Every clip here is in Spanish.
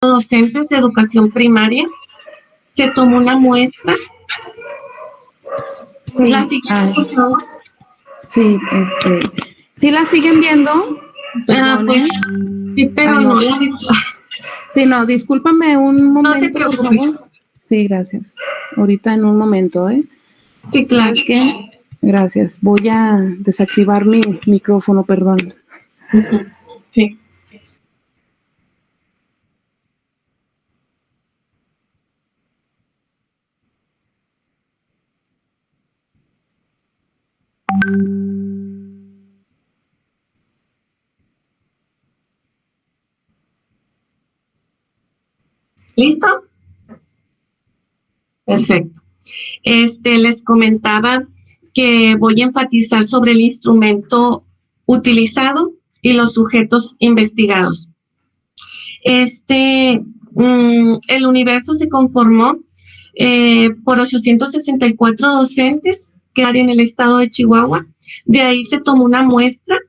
docentes de educación primaria. Se tomó una muestra. Sí, La siguiente, por favor. Sí, ¿sí la siguen viendo? Perdón, Pues, sí, pero no. Sí, no, discúlpame un momento, No se preocupe. por favor. Sí, gracias. Ahorita en un momento, ¿eh? Sí, claro. ¿Sabes qué? Gracias. Voy a desactivar mi micrófono, perdón. Sí. ¿Listo? Perfecto. Les comentaba que voy a enfatizar sobre el instrumento utilizado y los sujetos investigados. El universo se conformó por 864 docentes que hay en el estado de Chihuahua. De ahí se tomó una muestra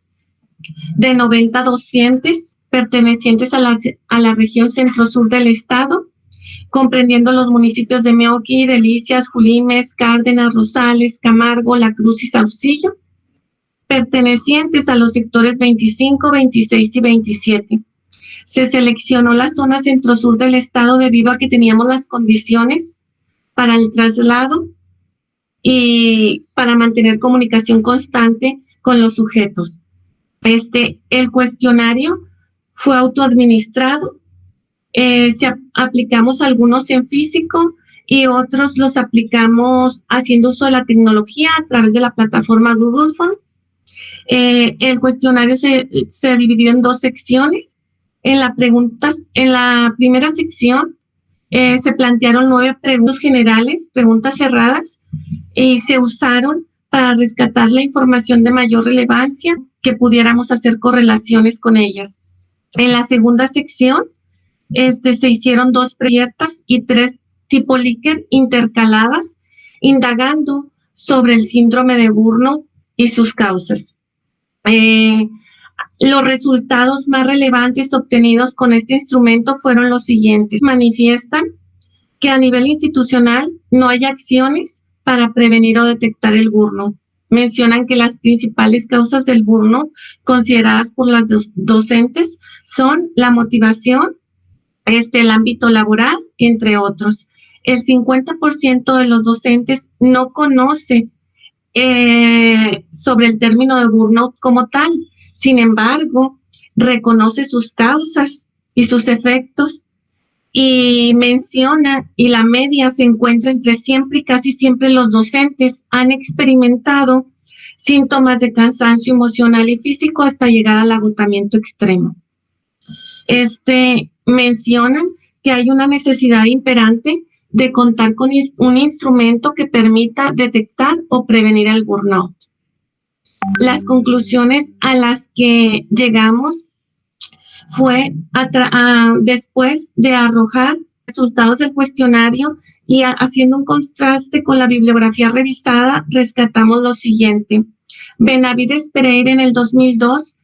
de 90 docentes pertenecientes a la región centro-sur del estado, comprendiendo los municipios de Meoqui, Delicias, Julimes, Cárdenas, Rosales, Camargo, La Cruz y Saucillo, pertenecientes a los sectores 25, 26 y 27. Se seleccionó la zona centro-sur del estado debido a que teníamos las condiciones para el traslado y para mantener comunicación constante con los sujetos. El cuestionario fue autoadministrado. Aplicamos algunos en físico y otros los aplicamos haciendo uso de la tecnología a través de la plataforma Google Form. El cuestionario se dividió en dos secciones. En la primera sección se plantearon 9 preguntas generales, preguntas cerradas, y se usaron para rescatar la información de mayor relevancia que pudiéramos hacer correlaciones con ellas. En la segunda sección se hicieron 2 preguntas y 3 tipo Likert intercaladas, indagando sobre el síndrome de Burnout y sus causas. Los resultados más relevantes obtenidos con este instrumento fueron los siguientes. Manifiestan que a nivel institucional no hay acciones para prevenir o detectar el burnout. Mencionan que las principales causas del burnout consideradas por las docentes son la motivación, el ámbito laboral, entre otros. El 50% de los docentes no conoce sobre el término de burnout como tal. Sin embargo, reconoce sus causas y sus efectos y menciona, y la media se encuentra entre siempre y casi siempre los docentes han experimentado síntomas de cansancio emocional y físico hasta llegar al agotamiento extremo. Mencionan que hay una necesidad imperante de contar con un instrumento que permita detectar o prevenir el burnout. Las conclusiones a las que llegamos fue después de arrojar resultados del cuestionario y haciendo un contraste con la bibliografía revisada, rescatamos lo siguiente. Benavides Pereira en el 2002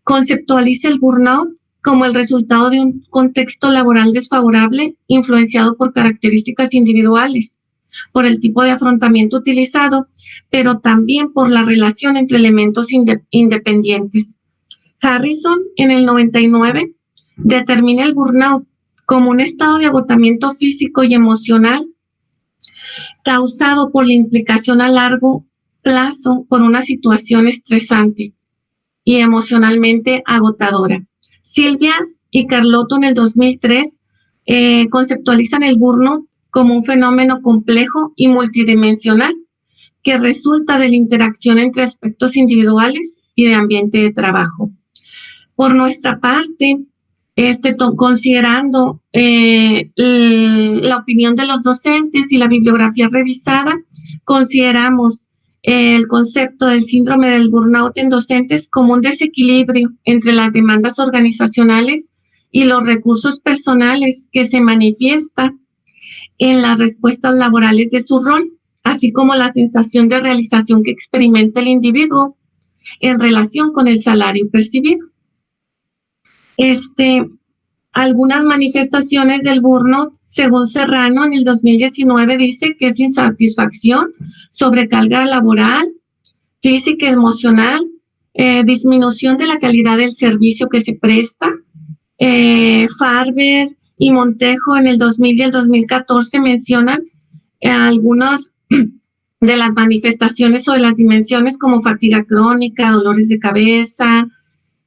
conceptualiza el burnout como el resultado de un contexto laboral desfavorable influenciado por características individuales, por el tipo de afrontamiento utilizado, pero también por la relación entre elementos independientes. Harrison, en el 99, determina el burnout como un estado de agotamiento físico y emocional causado por la implicación a largo plazo por una situación estresante y emocionalmente agotadora. Silvia y Carlotto en el 2003 conceptualizan el burnout como un fenómeno complejo y multidimensional que resulta de la interacción entre aspectos individuales y de ambiente de trabajo. Por nuestra parte, considerando la opinión de los docentes y la bibliografía revisada, consideramos el concepto del síndrome del burnout en docentes como un desequilibrio entre las demandas organizacionales y los recursos personales que se manifiesta en las respuestas laborales de su rol, así como la sensación de realización que experimenta el individuo en relación con el salario percibido. algunas manifestaciones del burnout, según Serrano, en el 2019 dice que es insatisfacción, sobrecarga laboral, física, emocional, disminución de la calidad del servicio que se presta. Farber y Montejo en el 2000 y el 2014 mencionan algunas de las manifestaciones o de las dimensiones como fatiga crónica, dolores de cabeza,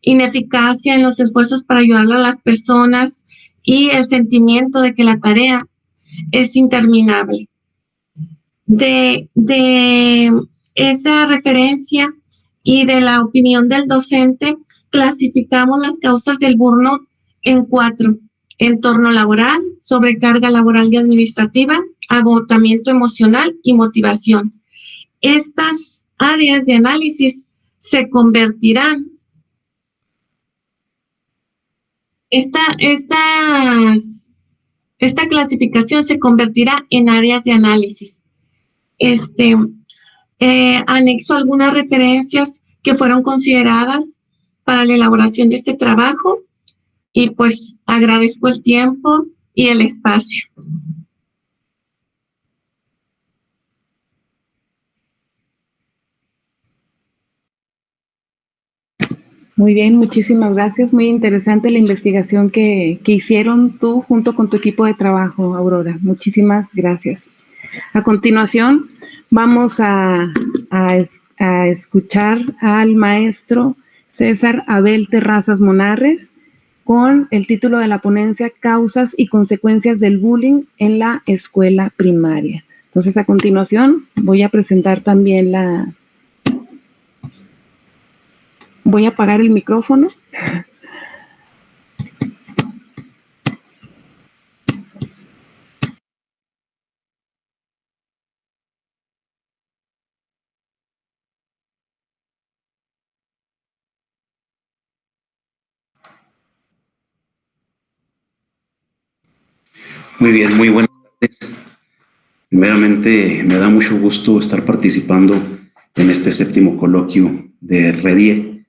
ineficacia en los esfuerzos para ayudar a las personas y el sentimiento de que la tarea es interminable. De esa referencia y de la opinión del docente, clasificamos las causas del burnout en 4: entorno laboral, sobrecarga laboral y administrativa, agotamiento emocional y motivación. Estas áreas de análisis se convertirán, esta clasificación se convertirá en áreas de análisis. Anexo algunas referencias que fueron consideradas para la elaboración de este trabajo y pues agradezco el tiempo y el espacio. Muy bien, muchísimas gracias. Muy interesante la investigación que hicieron tú junto con tu equipo de trabajo, Aurora. Muchísimas gracias. A continuación, vamos a escuchar al maestro César Abel Terrazas Monarres con el título de la ponencia Causas y consecuencias del bullying en la escuela primaria. Entonces, a continuación, voy a presentar también Voy a apagar el micrófono. Muy bien, muy buenas tardes. Primeramente, me da mucho gusto estar participando en este 7º coloquio de REDIE,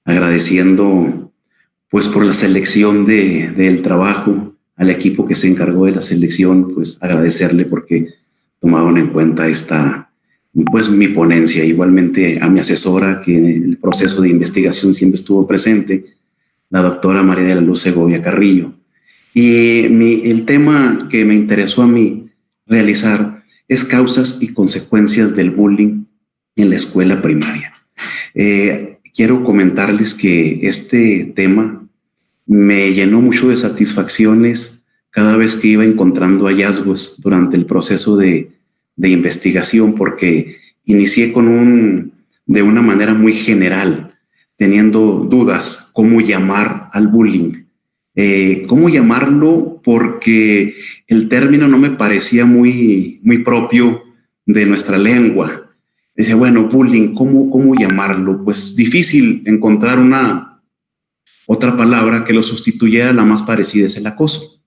agradeciendo pues por la selección del trabajo, al equipo que se encargó de la selección, pues agradecerle porque tomaron en cuenta pues mi ponencia, igualmente a mi asesora que en el proceso de investigación siempre estuvo presente, la doctora María de la Luz Segovia Carrillo. Y el tema que me interesó a mí realizar es causas y consecuencias del bullying en la escuela primaria. Quiero comentarles que este tema me llenó mucho de satisfacciones cada vez que iba encontrando hallazgos durante el proceso de investigación, porque inicié de una manera muy general, teniendo dudas cómo llamar al bullying. ¿Cómo llamarlo? Porque el término no me parecía muy propio de nuestra lengua. Dice, bueno, bullying, ¿cómo llamarlo? Pues difícil encontrar otra palabra que lo sustituyera. La más parecida es el acoso.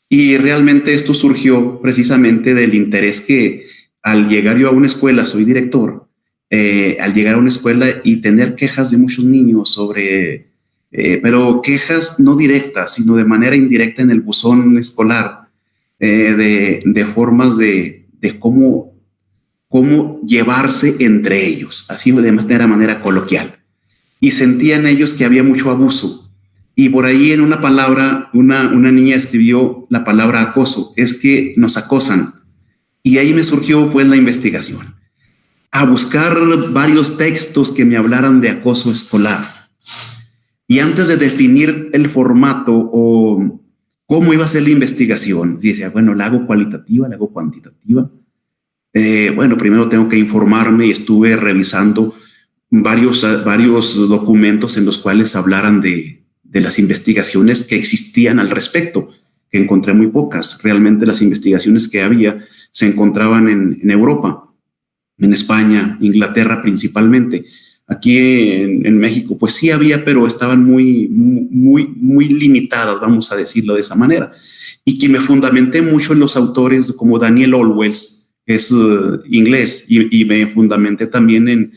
Y realmente esto surgió precisamente del interés que al llegar yo a una escuela, soy director, al llegar a una escuela y tener quejas de muchos niños sobre... pero quejas no directas, sino de manera indirecta en el buzón escolar, de formas de cómo llevarse entre ellos, así de manera coloquial. Y sentían ellos que había mucho abuso. Y por ahí en una palabra, una niña escribió la palabra acoso, es que nos acosan. Y ahí me surgió pues la investigación, a buscar varios textos que me hablaran de acoso escolar. Y antes de definir el formato o cómo iba a ser la investigación, decía, bueno, ¿la hago cualitativa, la hago cuantitativa? Bueno, primero tengo que informarme y estuve revisando varios documentos en los cuales hablaran de las investigaciones que existían al respecto, que encontré muy pocas. Realmente las investigaciones que había se encontraban en Europa, en España, Inglaterra principalmente. Aquí en México, pues sí había, pero estaban muy limitadas, vamos a decirlo de esa manera. Y que me fundamenté mucho en los autores como Daniel Olwels, que es inglés, y me fundamenté también en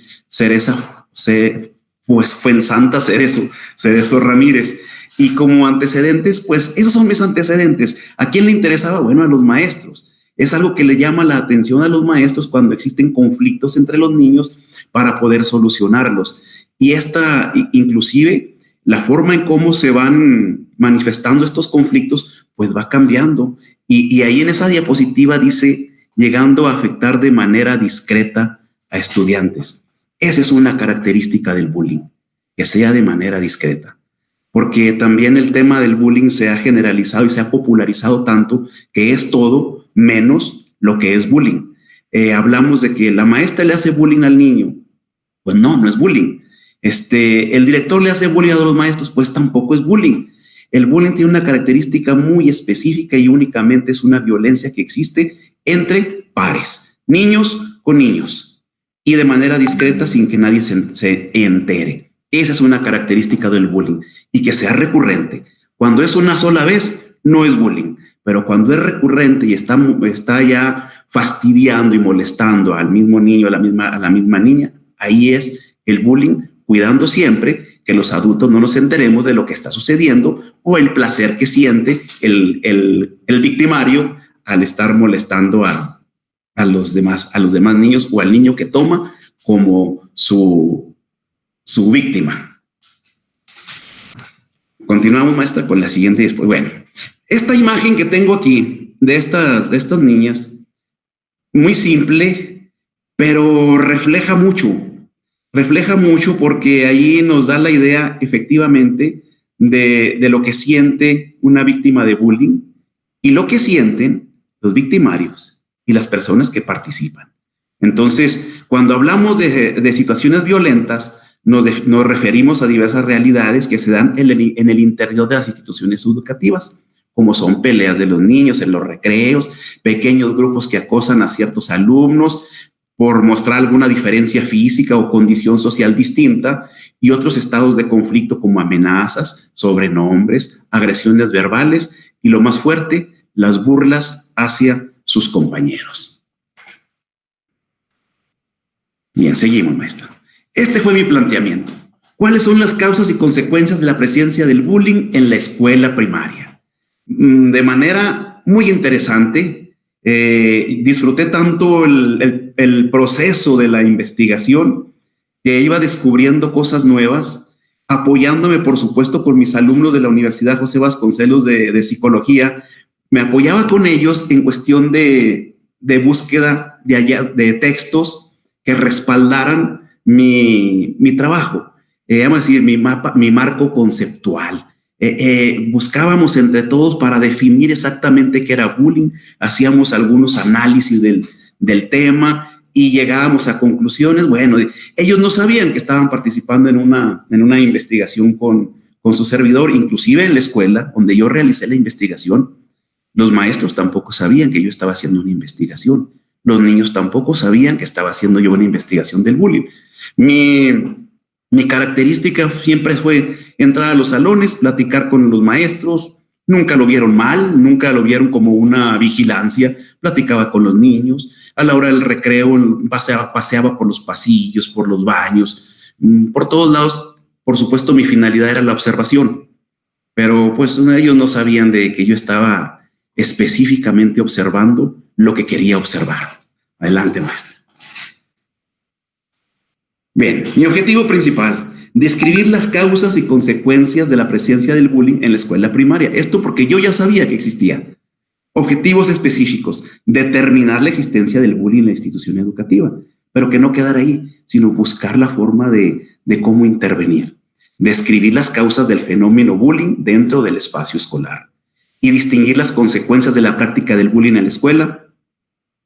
Fuenzanta Cerezo Ramírez. Y como antecedentes, pues esos son mis antecedentes. ¿A quién le interesaba? Bueno, a los maestros. Es algo que le llama la atención a los maestros cuando existen conflictos entre los niños para poder solucionarlos. Y inclusive, la forma en cómo se van manifestando estos conflictos, pues va cambiando. Y ahí en esa diapositiva dice, llegando a afectar de manera discreta a estudiantes. Esa es una característica del bullying, que sea de manera discreta. Porque también el tema del bullying se ha generalizado y se ha popularizado tanto que es todo menos lo que es bullying. Hablamos de que la maestra le hace bullying al niño. Pues no es bullying. El director le hace bullying a los maestros, pues tampoco es bullying. El bullying tiene una característica muy específica y únicamente es una violencia que existe entre pares, niños con niños, y de manera discreta sin que nadie se entere. Esa es una característica del bullying, y que sea recurrente. Cuando es una sola vez, no es bullying, pero cuando es recurrente y está ya fastidiando y molestando al mismo niño, a la misma niña, ahí es el bullying, cuidando siempre que los adultos no nos enteremos de lo que está sucediendo o el placer que siente el victimario al estar molestando a los demás niños o al niño que toma como su víctima. Continuamos, maestra, con la siguiente después. Bueno, esta imagen que tengo aquí de estas niñas, muy simple, pero refleja mucho porque ahí nos da la idea efectivamente de lo que siente una víctima de bullying y lo que sienten los victimarios y las personas que participan. Entonces, cuando hablamos de situaciones violentas, nos referimos a diversas realidades que se dan en el interior de las instituciones educativas, como son peleas de los niños en los recreos, pequeños grupos que acosan a ciertos alumnos por mostrar alguna diferencia física o condición social distinta, y otros estados de conflicto como amenazas, sobrenombres, agresiones verbales y, lo más fuerte, las burlas hacia sus compañeros. Bien, seguimos, maestra. Este fue mi planteamiento. ¿Cuáles son las causas y consecuencias de la presencia del bullying en la escuela primaria? De manera muy interesante, disfruté tanto el proceso de la investigación que iba descubriendo cosas nuevas, apoyándome, por supuesto, con mis alumnos de la Universidad José Vasconcelos de Psicología. Me apoyaba con ellos en cuestión de búsqueda de textos que respaldaran mi trabajo, vamos a decir, mi marco conceptual. Buscábamos entre todos para definir exactamente qué era bullying, hacíamos algunos análisis del tema y llegábamos a conclusiones. Bueno, ellos no sabían que estaban participando en una investigación con su servidor, inclusive en la escuela donde yo realicé la investigación. Los maestros tampoco sabían que yo estaba haciendo una investigación. Los niños tampoco sabían que estaba haciendo yo una investigación del bullying. Mi característica siempre fue entrar a los salones, platicar con los maestros. Nunca lo vieron mal, nunca lo vieron como una vigilancia. Platicaba con los niños. A la hora del recreo paseaba por los pasillos, por los baños, por todos lados. Por supuesto, mi finalidad era la observación. Pero pues ellos no sabían de que yo estaba específicamente observando lo que quería observar. Adelante, maestra. Bien, mi objetivo principal, describir las causas y consecuencias de la presencia del bullying en la escuela primaria. Esto porque yo ya sabía que existía. Objetivos específicos, determinar la existencia del bullying en la institución educativa, pero que no quedara ahí, sino buscar la forma de cómo intervenir. Describir las causas del fenómeno bullying dentro del espacio escolar y distinguir las consecuencias de la práctica del bullying en la escuela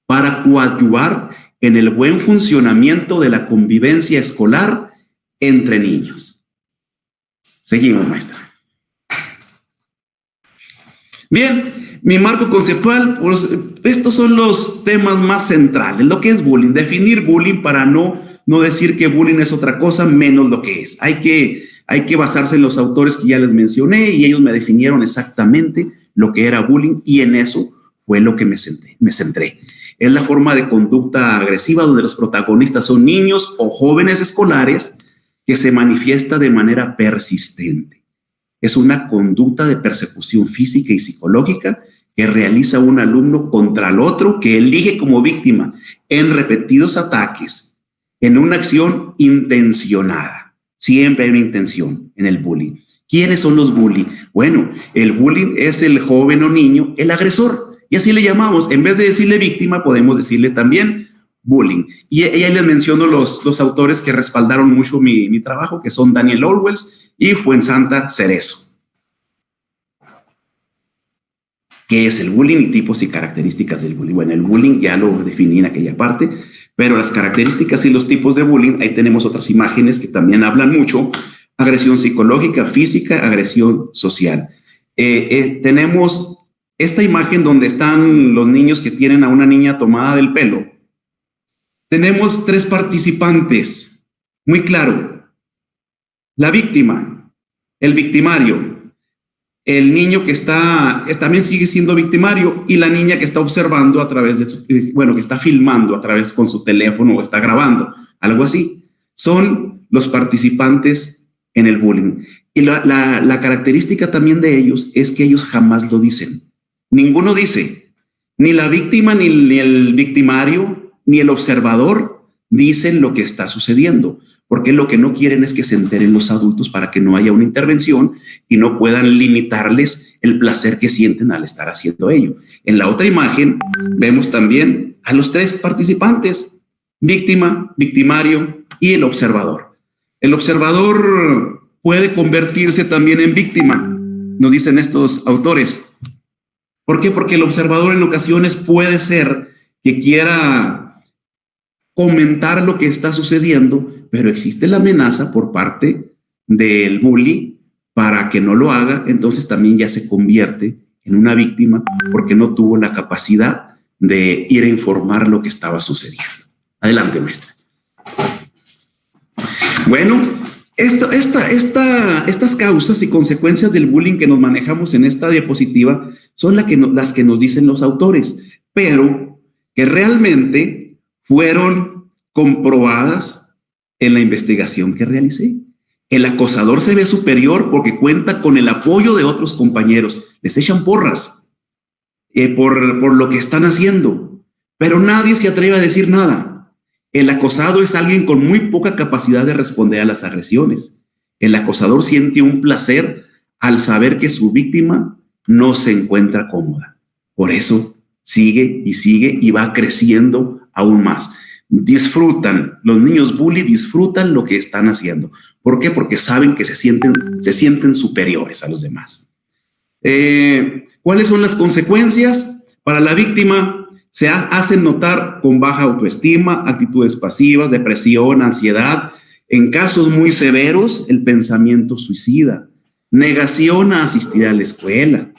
para coadyuvar en el buen funcionamiento de la convivencia escolar entre niños. Seguimos, maestra. Bien, mi marco conceptual, pues, estos son los temas más centrales. Lo que es bullying, definir bullying para no decir que bullying es otra cosa menos lo que es. Hay que basarse en los autores que ya les mencioné y ellos me definieron exactamente lo que era bullying y en eso fue lo que me centré. Es la forma de conducta agresiva donde los protagonistas son niños o jóvenes escolares que se manifiesta de manera persistente. es una conducta de persecución física y psicológica que realiza un alumno contra el otro que elige como víctima en repetidos ataques, en una acción intencionada. Siempre hay una intención en el bullying. ¿Quiénes son los bullying? Bueno, el bullying es el joven o niño, el agresor, y así le llamamos. En vez de decirle víctima, podemos decirle también bullying. Y ahí les menciono los autores que respaldaron mucho mi trabajo, que son Daniel Orwells y Fuensanta Cerezo. ¿Qué es el bullying y tipos y características del bullying? Bueno, el bullying ya lo definí en aquella parte, pero las características y los tipos de bullying, ahí tenemos otras imágenes que también hablan mucho. Agresión psicológica, física, agresión social. Tenemos esta imagen donde están los niños que tienen a una niña tomada del pelo. Tenemos 3 participantes, muy claro. La víctima, el victimario, el niño que también sigue siendo victimario, y la niña que está observando a través de que está filmando a través con su teléfono o está grabando, algo así. Son los participantes en el bullying. Y la característica también de ellos es que ellos jamás lo dicen. Ninguno dice, ni la víctima, ni el victimario, ni el observador dicen lo que está sucediendo, porque lo que no quieren es que se enteren los adultos para que no haya una intervención y no puedan limitarles el placer que sienten al estar haciendo ello. En la otra imagen vemos también a los 3 participantes, víctima, victimario y el observador. El observador puede convertirse también en víctima, nos dicen estos autores. ¿Por qué? Porque el observador en ocasiones puede ser que quiera comentar lo que está sucediendo, pero existe la amenaza por parte del bully para que no lo haga, entonces también ya se convierte en una víctima porque no tuvo la capacidad de ir a informar lo que estaba sucediendo. Adelante, maestra. Bueno, estas causas y consecuencias del bullying que nos manejamos en esta diapositiva son las que nos dicen los autores, pero que realmente fueron comprobadas en la investigación que realicé. El acosador se ve superior porque cuenta con el apoyo de otros compañeros. Les echan porras por lo que están haciendo, pero nadie se atreve a decir nada. El acosado es alguien con muy poca capacidad de responder a las agresiones. El acosador siente un placer al saber que su víctima no se encuentra cómoda. Por eso sigue y va creciendo aún más. Disfrutan, los niños bully disfrutan lo que están haciendo. ¿Por qué? Porque saben que se sienten superiores a los demás. ¿Cuáles son las consecuencias? Para la víctima, se hacen notar con baja autoestima, actitudes pasivas, depresión, ansiedad. En casos muy severos, el pensamiento suicida, negación a asistir a la escuela.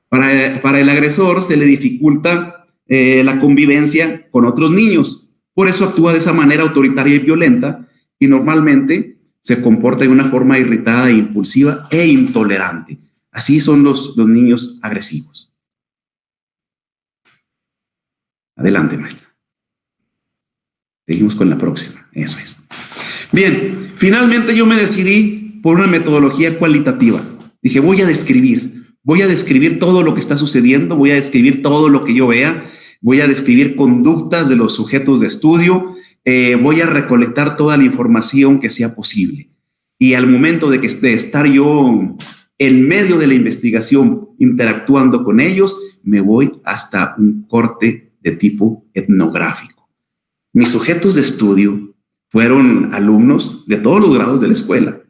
Para el agresor se le dificulta la convivencia con otros niños. Por eso actúa de esa manera autoritaria y violenta y normalmente se comporta de una forma irritada, impulsiva e intolerante. Así son los niños agresivos. Adelante, maestra. Seguimos con la próxima. Eso es. Bien, finalmente yo me decidí por una metodología cualitativa. Dije, voy a describir todo lo que está sucediendo, voy a describir todo lo que yo vea, voy a describir conductas de los sujetos de estudio, voy a recolectar toda la información que sea posible. Y al momento de estar yo en medio de la investigación, interactuando con ellos, me voy hasta un corte de tipo etnográfico. Mis sujetos de estudio fueron alumnos de todos los grados de la escuela.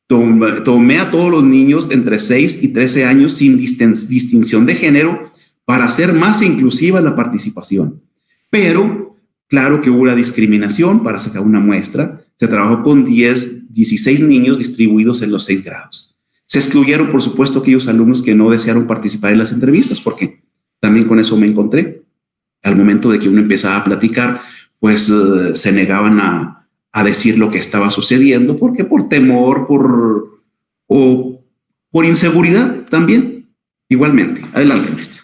Tomé a todos los niños entre 6 y 13 años sin distinción de género para hacer más inclusiva la participación. Pero, claro que hubo una discriminación para sacar una muestra. Se trabajó con 16 niños distribuidos en los 6 grados. Se excluyeron, por supuesto, aquellos alumnos que no desearon participar en las entrevistas, porque también con eso me encontré. Al momento de que uno empezaba a platicar, pues se negaban a decir lo que estaba sucediendo, porque por temor, o por inseguridad también. Igualmente. Adelante, maestra.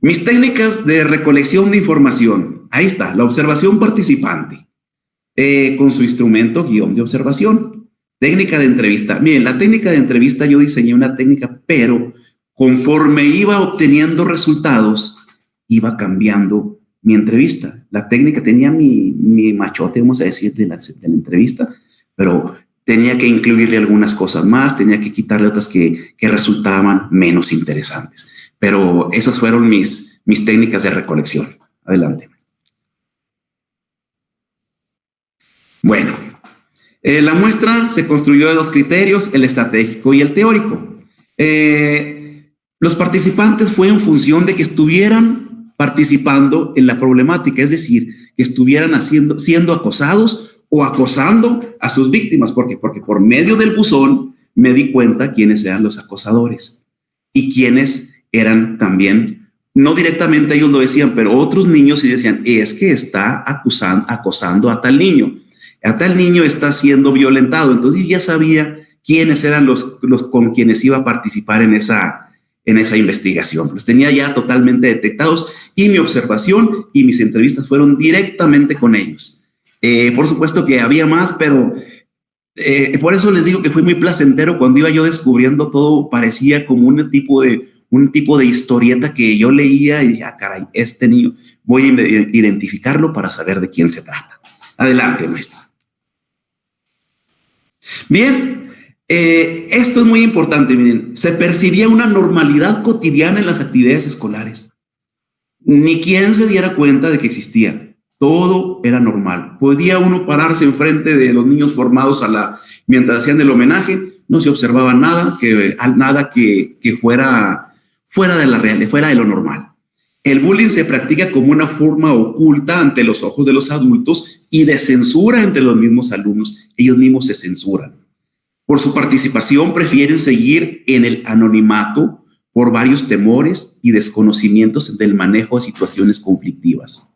Mis técnicas de recolección de información. Ahí está, la observación participante, con su instrumento guión de observación. Técnica de entrevista. Miren, la técnica de entrevista, yo diseñé una técnica, pero conforme iba obteniendo resultados, iba cambiando mi entrevista. La técnica tenía mi machote, vamos a decir, de la entrevista, pero tenía que incluirle algunas cosas más, tenía que quitarle otras que resultaban menos interesantes. Pero esas fueron mis técnicas de recolección. Adelante. Bueno, la muestra se construyó de 2 criterios, el estratégico y el teórico. Los participantes fue en función de que estuvieran participando en la problemática, es decir, que estuvieran siendo acosados o acosando a sus víctimas. ¿Por qué? Porque por medio del buzón me di cuenta quiénes eran los acosadores y quiénes eran también, no directamente ellos lo decían, pero otros niños sí decían, es que está acosando a tal niño está siendo violentado. Entonces yo ya sabía quiénes eran los con quienes iba a participar en esa investigación. Los tenía ya totalmente detectados y mi observación y mis entrevistas fueron directamente con ellos. Por supuesto que había más, pero por eso les digo que fue muy placentero cuando iba yo descubriendo todo. Parecía como un tipo de historieta que yo leía y dije, caray, este niño, voy a identificarlo para saber de quién se trata. Adelante, maestro. Bien, esto es muy importante. Miren, se percibía una normalidad cotidiana en las actividades escolares. Ni quien se diera cuenta de que existía. Todo era normal. Podía uno pararse enfrente de los niños formados mientras hacían el homenaje, no se observaba nada que fuera de la realidad, fuera de lo normal. El bullying se practica como una forma oculta ante los ojos de los adultos y de censura entre los mismos alumnos. Ellos mismos se censuran. Por su participación prefieren seguir en el anonimato por varios temores y desconocimientos del manejo de situaciones conflictivas.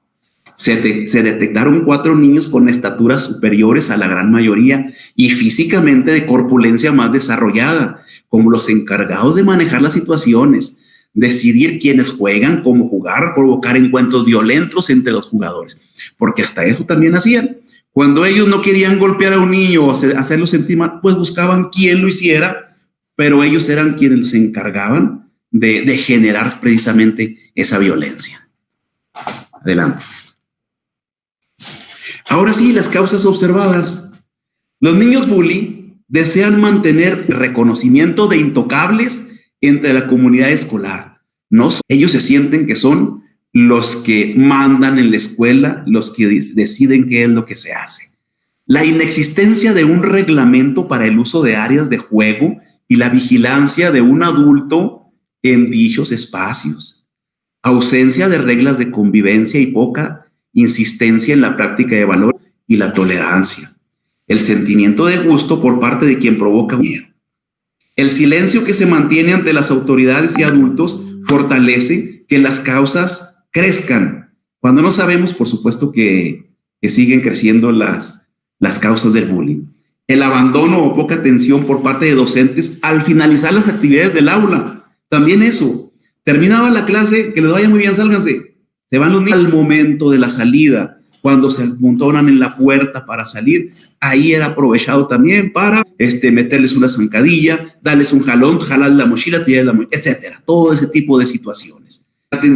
Se detectaron 4 niños con estaturas superiores a la gran mayoría y físicamente de corpulencia más desarrollada, como los encargados de manejar las situaciones, decidir quiénes juegan, cómo jugar, provocar encuentros violentos entre los jugadores, porque hasta eso también hacían. Cuando ellos no querían golpear a un niño o hacerlo sentir mal, pues buscaban quién lo hiciera, pero ellos eran quienes se encargaban de generar precisamente esa violencia. Adelante. Ahora sí, las causas observadas. Los niños bully desean mantener reconocimiento de intocables entre la comunidad escolar. Ellos se sienten que son los que mandan en la escuela, los que deciden qué es lo que se hace. La inexistencia de un reglamento para el uso de áreas de juego y la vigilancia de un adulto en dichos espacios. Ausencia de reglas de convivencia y poca insistencia en la práctica de valor y la tolerancia. El sentimiento de gusto por parte de quien provoca miedo. El silencio que se mantiene ante las autoridades y adultos fortalece que las causas crezcan. Cuando no sabemos, por supuesto que siguen creciendo las causas del bullying. El abandono o poca atención por parte de docentes al finalizar las actividades del aula. También eso. Terminaba la clase, que les vaya muy bien, sálganse. Se van los niños al momento de la salida. Cuando se amontonan en la puerta para salir, ahí era aprovechado también para meterles una zancadilla, darles un jalón, jalar la mochila, tirar la mochila, etcétera. Todo ese tipo de situaciones.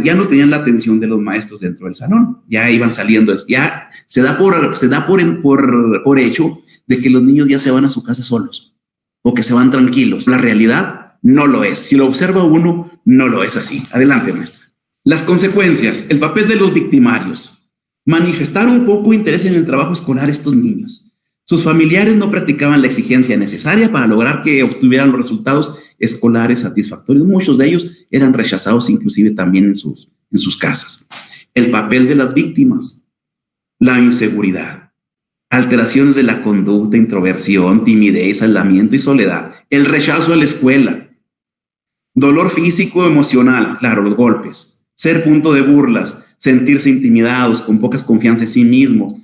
Ya no tenían la atención de los maestros dentro del salón, ya iban saliendo, ya se da por hecho de que los niños ya se van a su casa solos o que se van tranquilos. La realidad no lo es. Si lo observa uno, no lo es así. Adelante, maestra. Las consecuencias, el papel de los victimarios. Manifestaron poco interés en el trabajo escolar estos niños. Sus familiares no practicaban la exigencia necesaria para lograr que obtuvieran los resultados escolares satisfactorios. Muchos de ellos eran rechazados inclusive también en sus casas. El papel de las víctimas, la inseguridad, alteraciones de la conducta, introversión, timidez, aislamiento y soledad, el rechazo a la escuela, dolor físico, emocional, claro, los golpes, ser punto de burlas, sentirse intimidados, con pocas confianza en sí mismos.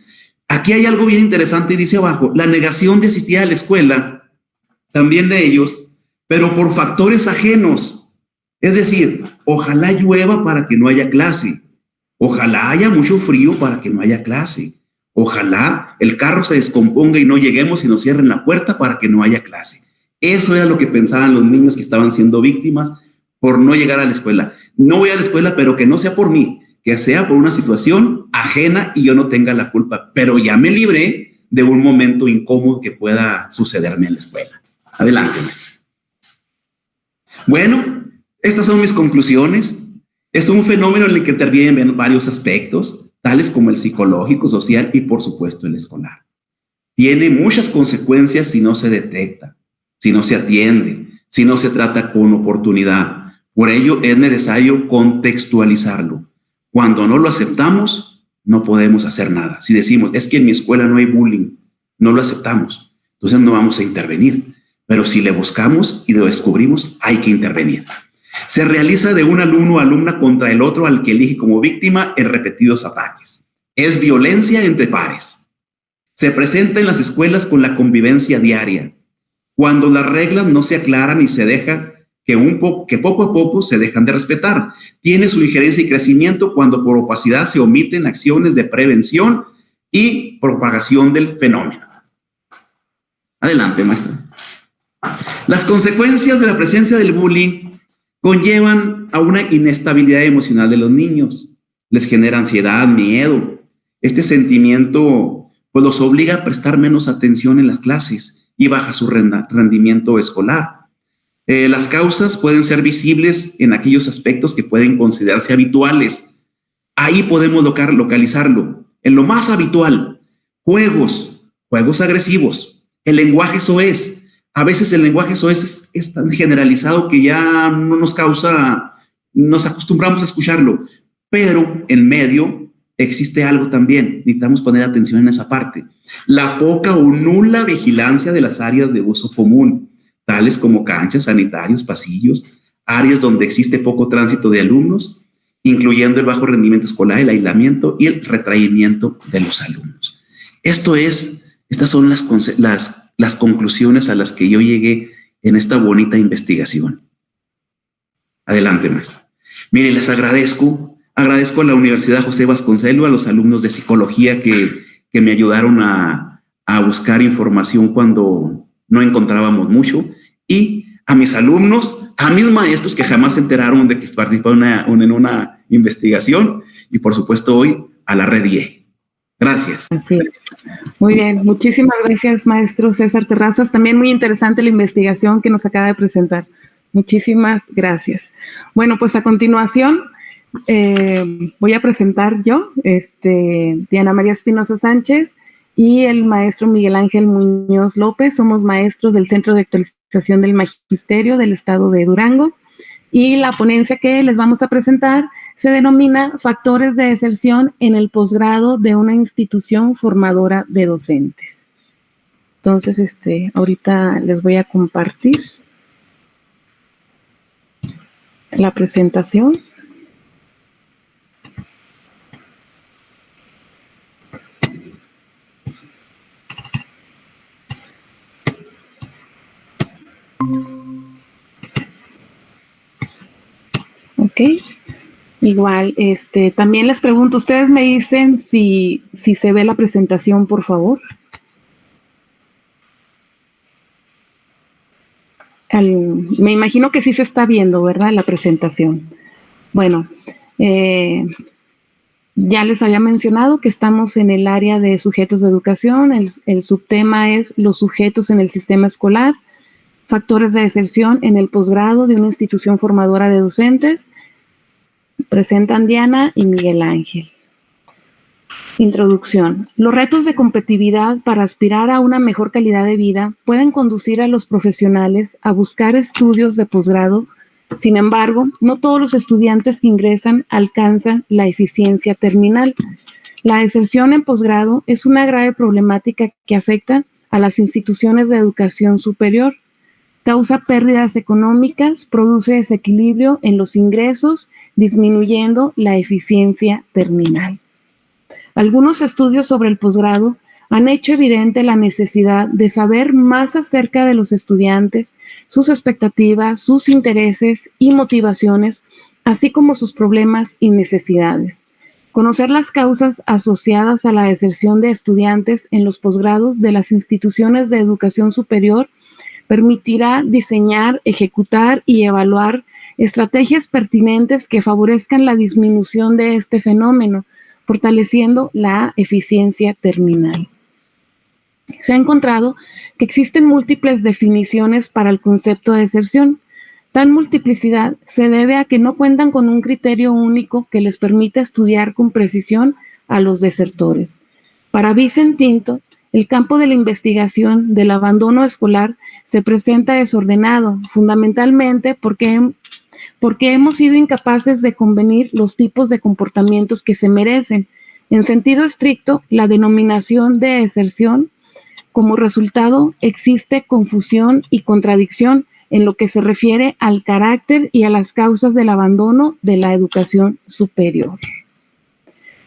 Aquí hay algo bien interesante, dice abajo, la negación de asistir a la escuela, también de ellos, pero por factores ajenos. Es decir, ojalá llueva para que no haya clase, ojalá haya mucho frío para que no haya clase, Ojalá el carro se descomponga y no lleguemos y nos cierren la puerta para que no haya clase. Eso era lo que pensaban los niños que estaban siendo víctimas por no llegar a la escuela. No voy a la escuela, pero que no sea por mí, que sea por una situación ajena y yo no tenga la culpa, pero ya me libré de un momento incómodo que pueda sucederme en la escuela. Adelante, maestra. Bueno, estas son mis conclusiones. Es un fenómeno en el que intervienen varios aspectos, tales como el psicológico, social y, por supuesto, el escolar. Tiene muchas consecuencias si no se detecta, si no se atiende, si no se trata con oportunidad. Por ello, es necesario contextualizarlo. Cuando no lo aceptamos, no podemos hacer nada. Si decimos, es que en mi escuela no hay bullying, no lo aceptamos, entonces no vamos a intervenir. Pero si le buscamos y lo descubrimos, hay que intervenir. Se realiza de un alumno o alumna contra el otro al que elige como víctima en repetidos ataques. Es violencia entre pares. Se presenta en las escuelas con la convivencia diaria, cuando las reglas no se aclaran y se deja que poco a poco se dejan de respetar. Tiene su injerencia y crecimiento cuando por opacidad se omiten acciones de prevención y propagación del fenómeno. Adelante, maestra. Las consecuencias de la presencia del bullying conllevan a una inestabilidad emocional de los niños. Les genera ansiedad, miedo. Este sentimiento pues los obliga a prestar menos atención en las clases y baja su rendimiento escolar. Las causas pueden ser visibles en aquellos aspectos que pueden considerarse habituales. Ahí podemos localizarlo. En lo más habitual, juegos agresivos, el lenguaje soez. A veces el lenguaje soez es tan generalizado que ya no nos acostumbramos a escucharlo, pero en medio existe algo también, necesitamos poner atención en esa parte. La poca o nula vigilancia de las áreas de uso común, tales como canchas, sanitarios, pasillos, áreas donde existe poco tránsito de alumnos, incluyendo el bajo rendimiento escolar, el aislamiento y el retraimiento de los alumnos. Estas son las conclusiones a las que yo llegué en esta bonita investigación. Adelante, maestra. Mire, les agradezco a la Universidad José Vasconcelos, a los alumnos de psicología que me ayudaron a buscar información cuando no encontrábamos mucho, y a mis alumnos, a mis maestros que jamás se enteraron de que participaron en una investigación, y por supuesto hoy a la Red IE. Gracias. Así es. Muy bien, muchísimas gracias, maestro César Terrazas. También muy interesante la investigación que nos acaba de presentar. Muchísimas gracias. Bueno, pues a continuación voy a presentar yo, Diana María Espinosa Sánchez y el maestro Miguel Ángel Muñoz López. Somos maestros del Centro de Actualización del Magisterio del Estado de Durango, y la ponencia que les vamos a presentar se denomina Factores de deserción en el posgrado de una institución formadora de docentes. Entonces, ahorita les voy a compartir la presentación. Ok. Igual, también les pregunto, ustedes me dicen si se ve la presentación, por favor. Me imagino que sí se está viendo, ¿verdad? La presentación. Bueno, ya les había mencionado que estamos en el área de sujetos de educación. El subtema es los sujetos en el sistema escolar, factores de deserción en el posgrado de una institución formadora de docentes. Presentan Diana y Miguel Ángel. Introducción. Los retos de competitividad para aspirar a una mejor calidad de vida pueden conducir a los profesionales a buscar estudios de posgrado. Sin embargo, no todos los estudiantes que ingresan alcanzan la eficiencia terminal. La deserción en posgrado es una grave problemática que afecta a las instituciones de educación superior. Causa pérdidas económicas, produce desequilibrio en los ingresos, disminuyendo la eficiencia terminal. Algunos estudios sobre el posgrado han hecho evidente la necesidad de saber más acerca de los estudiantes, sus expectativas, sus intereses y motivaciones, así como sus problemas y necesidades. Conocer las causas asociadas a la deserción de estudiantes en los posgrados de las instituciones de educación superior permitirá diseñar, ejecutar y evaluar estrategias pertinentes que favorezcan la disminución de este fenómeno, fortaleciendo la eficiencia terminal. Se ha encontrado que existen múltiples definiciones para el concepto de deserción. Tal multiplicidad se debe a que no cuentan con un criterio único que les permita estudiar con precisión a los desertores. Para Vicentinto, el campo de la investigación del abandono escolar se presenta desordenado, fundamentalmente porque hemos sido incapaces de convenir los tipos de comportamientos que se merecen. En sentido estricto, la denominación de deserción, como resultado, existe confusión y contradicción en lo que se refiere al carácter y a las causas del abandono de la educación superior.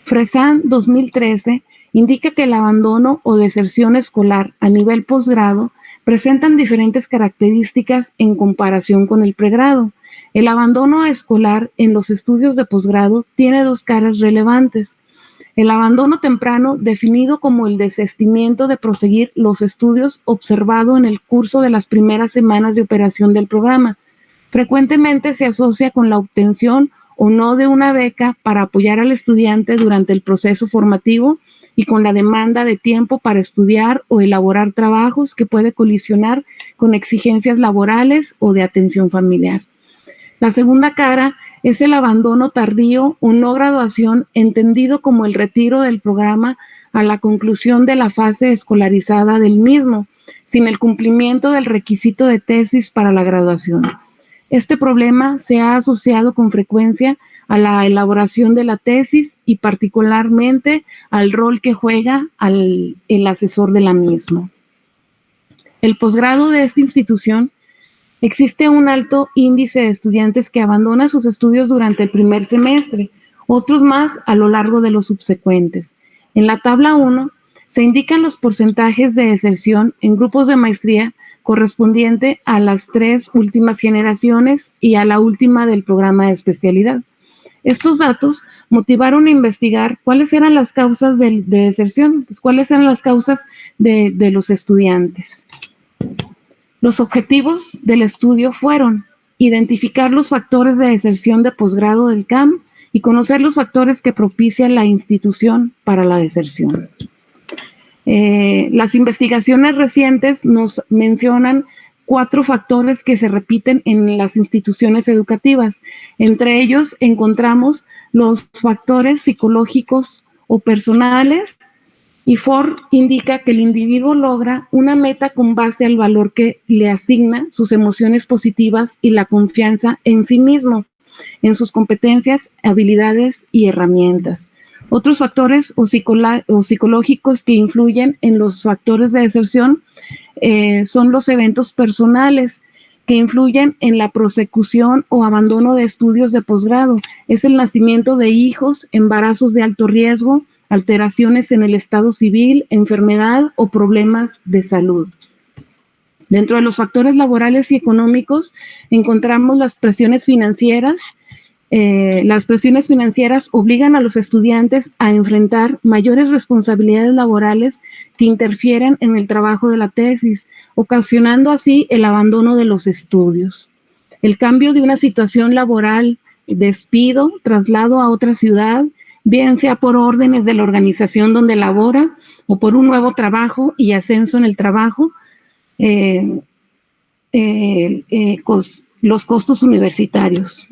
Fresan 2013 indica que el abandono o deserción escolar a nivel posgrado presentan diferentes características en comparación con el pregrado. El abandono escolar en los estudios de posgrado tiene dos caras relevantes. El abandono temprano, definido como el desistimiento de proseguir los estudios observado en el curso de las primeras semanas de operación del programa, frecuentemente se asocia con la obtención o no de una beca para apoyar al estudiante durante el proceso formativo y con la demanda de tiempo para estudiar o elaborar trabajos que puede colisionar con exigencias laborales o de atención familiar. La segunda cara es el abandono tardío o no graduación, entendido como el retiro del programa a la conclusión de la fase escolarizada del mismo, sin el cumplimiento del requisito de tesis para la graduación. Este problema se ha asociado con frecuencia a la elaboración de la tesis y particularmente al rol que juega el asesor de la misma. El posgrado de esta institución existe un alto índice de estudiantes que abandonan sus estudios durante el primer semestre, otros más a lo largo de los subsecuentes. En la tabla 1 se indican los porcentajes de deserción en grupos de maestría correspondiente a las 3 últimas generaciones y a la última del programa de especialidad. Estos datos motivaron a investigar cuáles eran las causas de deserción, pues cuáles eran las causas de los estudiantes. Los objetivos del estudio fueron identificar los factores de deserción de posgrado del CAM y conocer los factores que propician la institución para la deserción. Las investigaciones recientes nos mencionan 4 factores que se repiten en las instituciones educativas. Entre ellos encontramos los factores psicológicos o personales, y Ford indica que el individuo logra una meta con base al valor que le asigna, sus emociones positivas y la confianza en sí mismo, en sus competencias, habilidades y herramientas. Otros factores o psicológicos que influyen en los factores de deserción son los eventos personales que influyen en la prosecución o abandono de estudios de posgrado. Es el nacimiento de hijos, embarazos de alto riesgo, alteraciones en el estado civil, enfermedad o problemas de salud. Dentro de los factores laborales y económicos encontramos las presiones financieras. Las presiones financieras obligan a los estudiantes a enfrentar mayores responsabilidades laborales que interfieren en el trabajo de la tesis, ocasionando así el abandono de los estudios. El cambio de una situación laboral, despido, traslado a otra ciudad, bien sea por órdenes de la organización donde labora o por un nuevo trabajo y ascenso en el trabajo, los costos universitarios.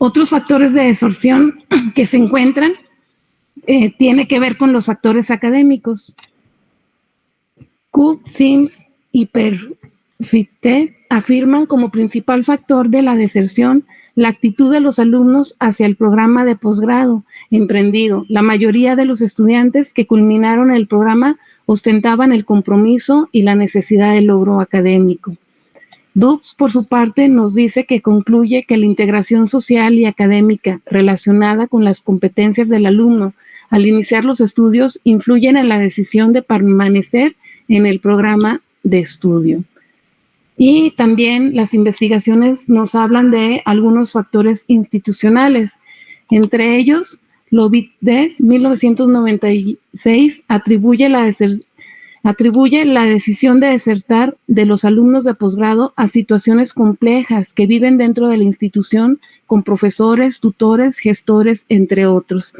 Otros factores de deserción que se encuentran tiene que ver con los factores académicos. Cook, Sims y Perfittet afirman como principal factor de la deserción la actitud de los alumnos hacia el programa de posgrado emprendido. La mayoría de los estudiantes que culminaron el programa ostentaban el compromiso y la necesidad de logro académico. Dubs, por su parte, nos dice que concluye que la integración social y académica relacionada con las competencias del alumno al iniciar los estudios influyen en la decisión de permanecer en el programa de estudio. Y también las investigaciones nos hablan de algunos factores institucionales, entre ellos Lovides, 1996, atribuye la decisión de desertar de los alumnos de posgrado a situaciones complejas que viven dentro de la institución con profesores, tutores, gestores, entre otros.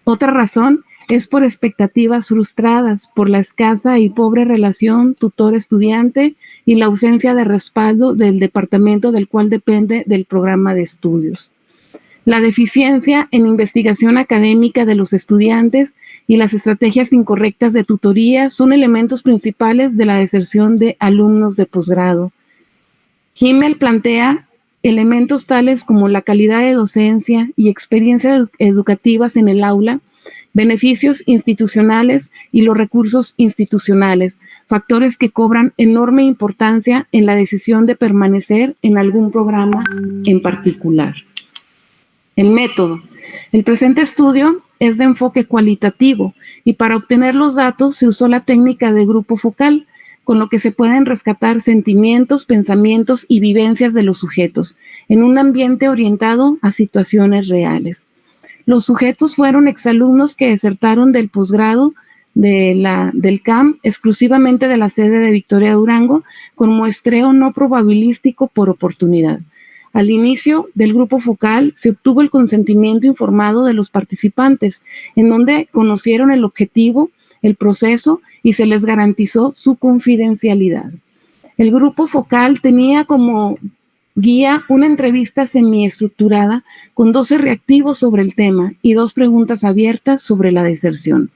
Otra razón es por expectativas frustradas, por la escasa y pobre relación tutor-estudiante y la ausencia de respaldo del departamento del cual depende del programa de estudios. La deficiencia en investigación académica de los estudiantes y las estrategias incorrectas de tutoría son elementos principales de la deserción de alumnos de posgrado. Himmel plantea elementos tales como la calidad de docencia y experiencias educativas en el aula, beneficios institucionales y los recursos institucionales, factores que cobran enorme importancia en la decisión de permanecer en algún programa en particular. El método. El presente estudio es de enfoque cualitativo y para obtener los datos se usó la técnica de grupo focal, con lo que se pueden rescatar sentimientos, pensamientos y vivencias de los sujetos en un ambiente orientado a situaciones reales. Los sujetos fueron exalumnos que desertaron del posgrado del CAM exclusivamente de la sede de Victoria Durango con muestreo no probabilístico por oportunidad. Al inicio del grupo focal se obtuvo el consentimiento informado de los participantes, en donde conocieron el objetivo, el proceso y se les garantizó su confidencialidad. El grupo focal tenía como guía una entrevista semiestructurada con 12 reactivos sobre el tema y 2 preguntas abiertas sobre la deserción.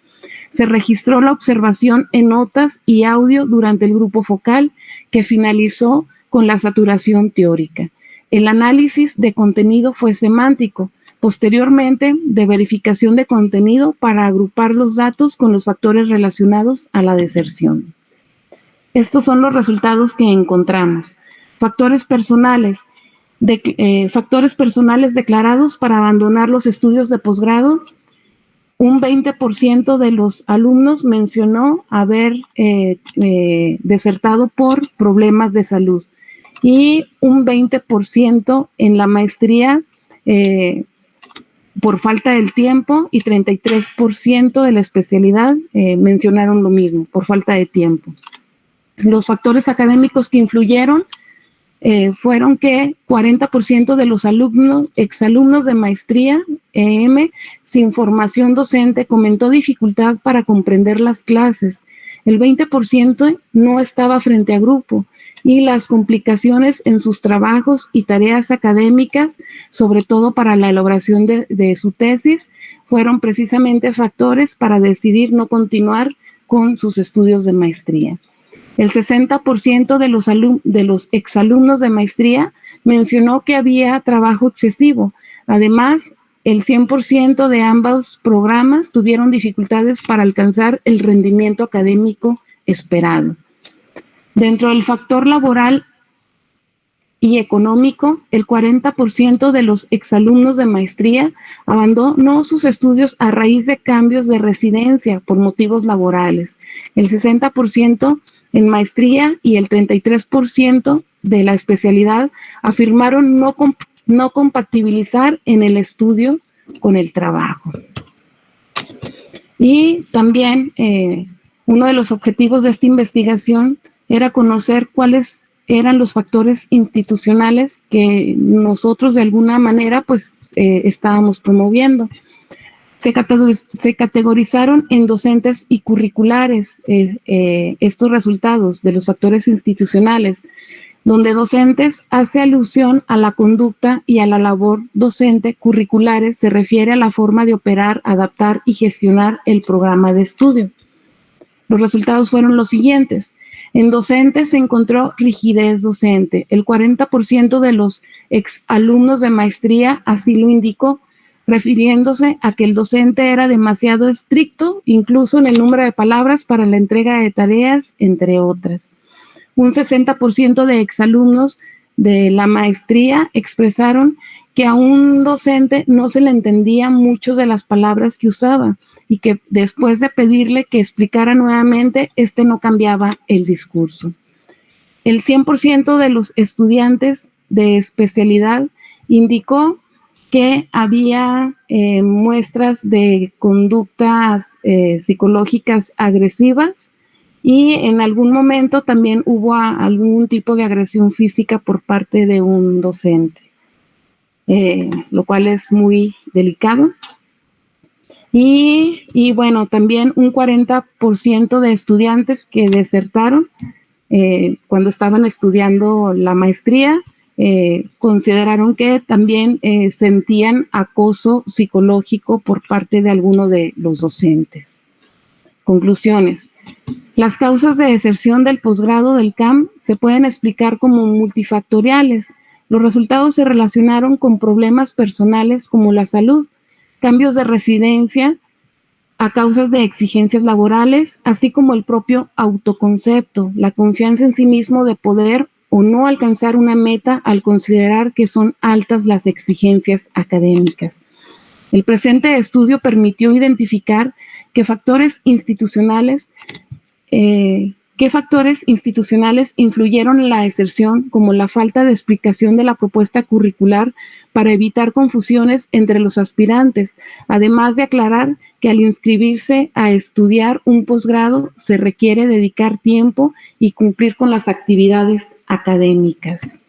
Se registró la observación en notas y audio durante el grupo focal que finalizó con la saturación teórica. El análisis de contenido fue semántico, posteriormente de verificación de contenido para agrupar los datos con los factores relacionados a la deserción. Estos son los resultados que encontramos. Factores personales declarados para abandonar los estudios de posgrado. Un 20% de los alumnos mencionó haber desertado por problemas de salud y un 20% en la maestría por falta del tiempo y 33% de la especialidad mencionaron lo mismo, por falta de tiempo. Los factores académicos que influyeron fueron que 40% de los exalumnos de maestría EM sin formación docente comentó dificultad para comprender las clases. El 20% no estaba frente a grupo y las complicaciones en sus trabajos y tareas académicas, sobre todo para la elaboración de su tesis, fueron precisamente factores para decidir no continuar con sus estudios de maestría. El 60% de los exalumnos de maestría mencionó que había trabajo excesivo. Además, el 100% de ambos programas tuvieron dificultades para alcanzar el rendimiento académico esperado. Dentro del factor laboral y económico, el 40% de los exalumnos de maestría abandonó sus estudios a raíz de cambios de residencia por motivos laborales. El 60% en maestría y el 33% de la especialidad afirmaron no compatibilizar en el estudio con el trabajo. Y también uno de los objetivos de esta investigación era conocer cuáles eran los factores institucionales que nosotros de alguna manera pues estábamos promoviendo. Se categorizaron en docentes y curriculares estos resultados de los factores institucionales, donde docentes hace alusión a la conducta y a la labor docente. Curriculares se refiere a la forma de operar, adaptar y gestionar el programa de estudio. Los resultados fueron los siguientes. En docentes se encontró rigidez docente. El 40% de los exalumnos de maestría así lo indicó, refiriéndose a que el docente era demasiado estricto, incluso en el número de palabras para la entrega de tareas, entre otras. Un 60% de exalumnos de la maestría expresaron que a un docente no se le entendía mucho de las palabras que usaba y que después de pedirle que explicara nuevamente, no cambiaba el discurso. El 100% de los estudiantes de especialidad indicó que había muestras de conductas psicológicas agresivas y en algún momento también hubo algún tipo de agresión física por parte de un docente, lo cual es muy delicado. Y bueno, también un 40% de estudiantes que desertaron cuando estaban estudiando la maestría, consideraron que también sentían acoso psicológico por parte de alguno de los docentes. Conclusiones. Las causas de deserción del posgrado del CAM se pueden explicar como multifactoriales. Los resultados se relacionaron con problemas personales como la salud, cambios de residencia a causas de exigencias laborales, así como el propio autoconcepto, la confianza en sí mismo de poder o no alcanzar una meta al considerar que son altas las exigencias académicas. El presente estudio permitió identificar qué factores institucionales influyeron en la deserción, como la falta de explicación de la propuesta curricular para evitar confusiones entre los aspirantes, además de aclarar que al inscribirse a estudiar un posgrado se requiere dedicar tiempo y cumplir con las actividades académicas.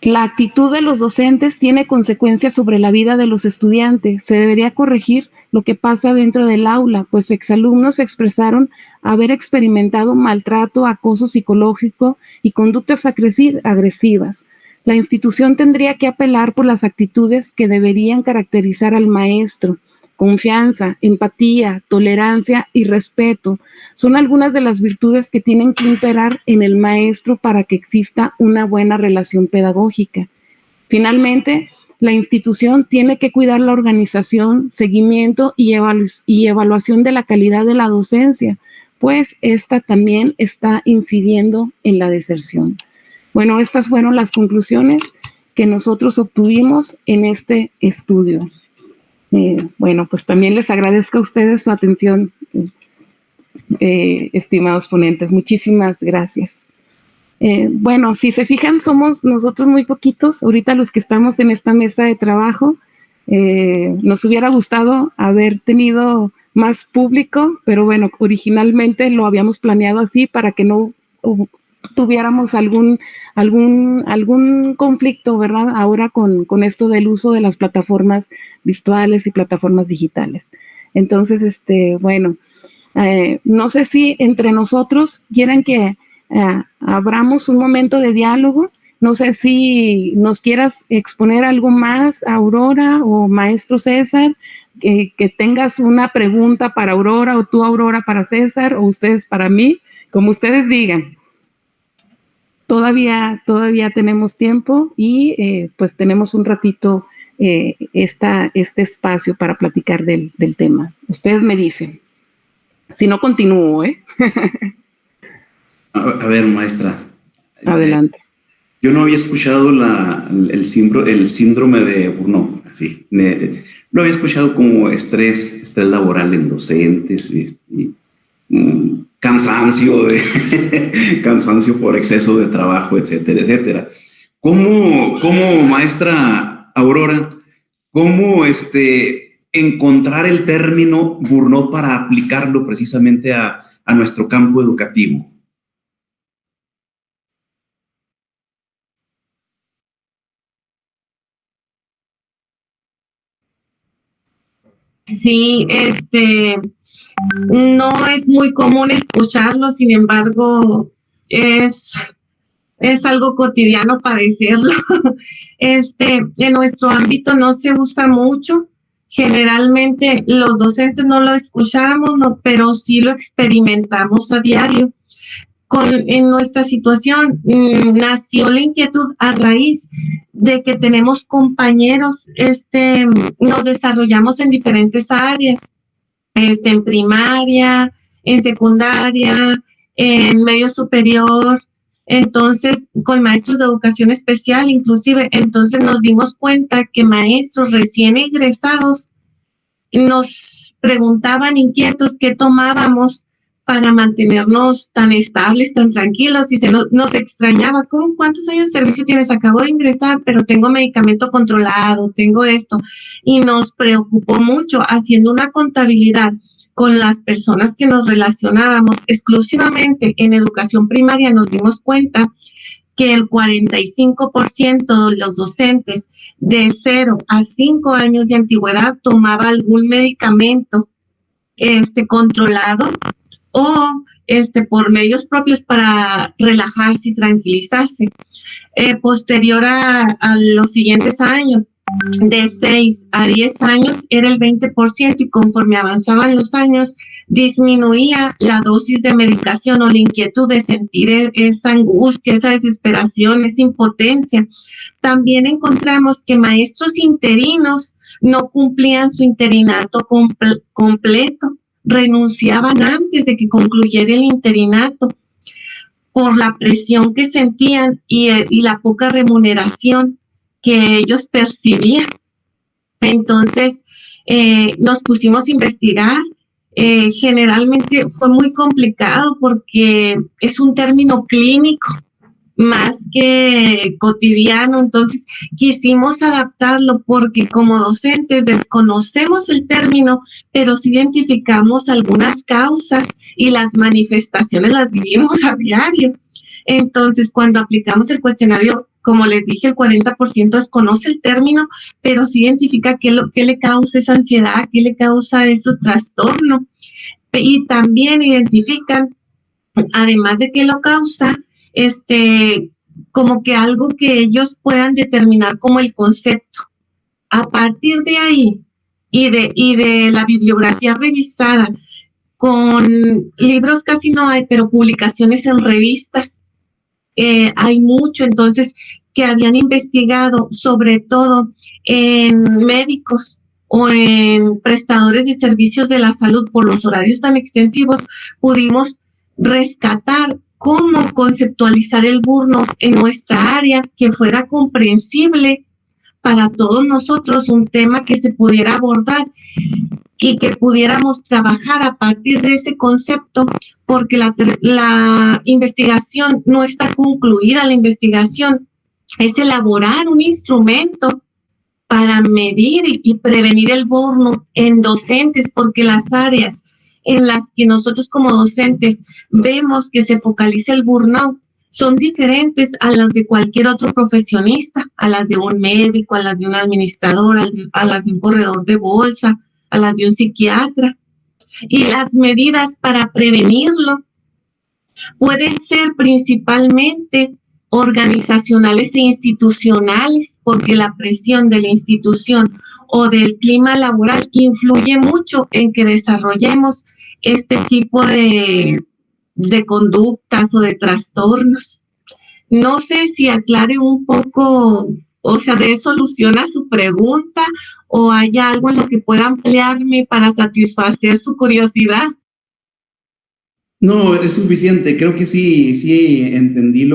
La actitud de los docentes tiene consecuencias sobre la vida de los estudiantes. Se debería corregir lo que pasa dentro del aula, pues exalumnos expresaron haber experimentado maltrato, acoso psicológico y conductas agresivas. La institución tendría que apelar por las actitudes que deberían caracterizar al maestro. Confianza, empatía, tolerancia y respeto son algunas de las virtudes que tienen que imperar en el maestro para que exista una buena relación pedagógica. Finalmente, la institución tiene que cuidar la organización, seguimiento y evaluación de la calidad de la docencia, pues esta también está incidiendo en la deserción. Bueno, estas fueron las conclusiones que nosotros obtuvimos en este estudio. Bueno, pues también les agradezco a ustedes su atención, estimados ponentes. Muchísimas gracias. Bueno, si se fijan, somos nosotros muy poquitos, ahorita los que estamos en esta mesa de trabajo. Nos hubiera gustado haber tenido más público, pero bueno, originalmente lo habíamos planeado así para que no tuviéramos algún conflicto, ¿verdad? Ahora con esto del uso de las plataformas virtuales y plataformas digitales. Entonces, bueno, no sé si entre nosotros quieran que abramos un momento de diálogo. No sé si nos quieras exponer algo más, Aurora o maestro César, que tengas una pregunta para Aurora o tú, Aurora, para César o ustedes para mí, como ustedes digan. Todavía tenemos tiempo y pues tenemos un ratito este espacio para platicar del tema. Ustedes me dicen. Si no, continúo, ¿eh? A ver, maestra. Adelante. Yo no había escuchado el síndrome de Burnout, así. Lo había escuchado como estrés laboral en docentes, cansancio por exceso de trabajo, etcétera, etcétera. ¿Cómo maestra Aurora, cómo encontrar el término burnout para aplicarlo precisamente a nuestro campo educativo? Sí, no es muy común escucharlo, sin embargo, es algo cotidiano padecerlo. En nuestro ámbito no se usa mucho. Generalmente los docentes no lo escuchamos, no, pero sí lo experimentamos a diario. En nuestra situación nació la inquietud a raíz de que tenemos compañeros, nos desarrollamos en diferentes áreas, en primaria, en secundaria, en medio superior, entonces con maestros de educación especial inclusive. Entonces nos dimos cuenta que maestros recién egresados nos preguntaban inquietos qué tomábamos para mantenernos tan estables, tan tranquilos, y nos extrañaba, ¿cómo cuántos años de servicio tienes? Acabo de ingresar, pero tengo medicamento controlado, tengo esto, y nos preocupó mucho haciendo una contabilidad con las personas que nos relacionábamos exclusivamente en educación primaria. Nos dimos cuenta que el 45% de los docentes de 0 a 5 años de antigüedad tomaba algún medicamento controlado o por medios propios para relajarse y tranquilizarse. Posterior a los siguientes años, de 6 a 10 años era el 20%, y conforme avanzaban los años disminuía la dosis de medicación o la inquietud de sentir esa angustia, esa desesperación, esa impotencia. También encontramos que maestros interinos no cumplían su interinato completo, renunciaban antes de que concluyera el interinato por la presión que sentían y la poca remuneración que ellos percibían. Entonces, nos pusimos a investigar. Generalmente fue muy complicado porque es un término clínico más que cotidiano. Entonces quisimos adaptarlo porque como docentes desconocemos el término, pero sí identificamos algunas causas y las manifestaciones las vivimos a diario. Entonces, cuando aplicamos el cuestionario, como les dije, el 40% desconoce el término, pero sí identifica qué le causa esa ansiedad, qué le causa ese trastorno. Y también identifican, además de qué lo causa, como que algo que ellos puedan determinar como el concepto. A partir de ahí y de la bibliografía revisada, con libros casi no hay, pero publicaciones en revistas hay mucho. Entonces, que habían investigado sobre todo en médicos o en prestadores de servicios de la salud por los horarios tan extensivos, pudimos rescatar cómo conceptualizar el burnout en nuestra área, que fuera comprensible para todos nosotros, un tema que se pudiera abordar y que pudiéramos trabajar a partir de ese concepto, porque la investigación no está concluida. La investigación es elaborar un instrumento para medir y prevenir el burnout en docentes, porque las áreas en las que nosotros como docentes vemos que se focaliza el burnout son diferentes a las de cualquier otro profesionista, a las de un médico, a las de un administrador, a las de un corredor de bolsa, a las de un psiquiatra. Y las medidas para prevenirlo pueden ser principalmente organizacionales e institucionales, porque la presión de la institución o del clima laboral influye mucho en que desarrollemos este tipo de conductas o de trastornos. No sé si aclare un poco, o sea, dé solución a su pregunta, o hay algo en lo que pueda ampliarme para satisfacer su curiosidad. No, es suficiente. Creo que sí entendí